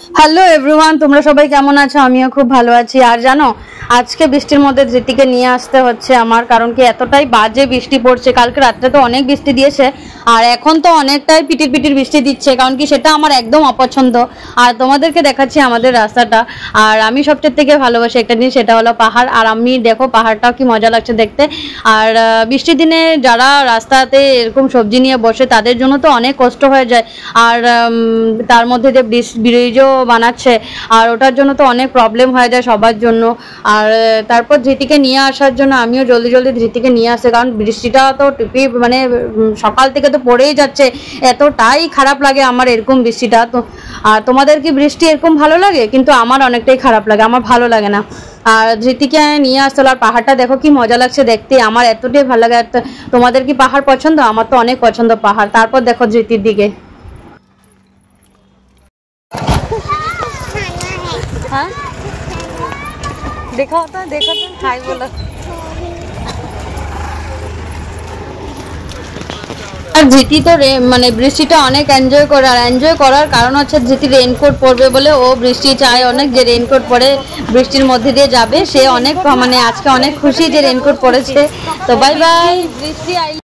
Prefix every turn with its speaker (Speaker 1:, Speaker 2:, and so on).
Speaker 1: Hello everyone, তোমরা সবাই কেমন আছো? আমিও খুব ভালো আছি। আর জানো, আজকে বৃষ্টির মধ্যে ধৃতিকে নিয়ে আসতে হচ্ছে আমার, কারণ কি এতটাই বাজে বৃষ্টি পড়ছে। কালকে রাত্রে তো অনেক বৃষ্টি দিয়েছে, আর এখন তো অনেকটাই পিটির পিটির বৃষ্টি দিচ্ছে, কারণ কি সেটা আমার একদম অপছন্দ। আর তোমাদেরকে দেখাচ্ছি আমাদের রাস্তাটা। আর আমি সবচেয়ে থেকে ভালোবাসি একটা জিনিস, সেটা হলো পাহাড়। আর আমি দেখো পাহাড়টাও কি মজা লাগছে দেখতে। আর বৃষ্টির দিনে যারা রাস্তাতে এরকম সবজি নিয়ে বসে তাদের জন্য তো অনেক কষ্ট হয়ে যায়। আর তার মধ্যে যে ব্রিজও বানাচ্ছে, আর ওটার জন্য তো অনেক প্রবলেম হয়ে যায় সবার জন্য। আর তারপর ধৃতিকে নিয়ে আসার জন্য আমিও জলদি জলদি ধৃতিকে নিয়ে আসে, কারণ বৃষ্টিটা তো টিপি মানে সকাল থেকে তো পড়েই যাচ্ছে। এতটাই খারাপ লাগে আমার এরকম বৃষ্টিটা। তো আর তোমাদের কি বৃষ্টি এরকম ভালো লাগে? কিন্তু আমার অনেকটাই খারাপ লাগে, আমার ভালো লাগে না। আর ধৃতিকে নিয়ে আসলো, আর পাহাড়টা দেখো কি মজা লাগছে দেখতে, আমার এতটাই ভালো লাগে। তোমাদের কি পাহাড় পছন্দ? আমার তো অনেক পছন্দ পাহাড়। তারপর দেখো ধৃতির দিকে, हाँ देखा होता हाय बोलो। আর ধৃতি তো মানে বৃষ্টিটা অনেক এনজয় করে, আর এনজয় করার কারণ হচ্ছে ধৃতি রেইনকোট পরবে বলে। ও বৃষ্টি চায় অনেক, যে রেইনকোট পরে বৃষ্টির মধ্যে দিয়ে যাবে। সে অনেক মানে আজকে অনেক খুশি যে রেইনকোট পরেছে। তো বাই বাই বৃষ্টি।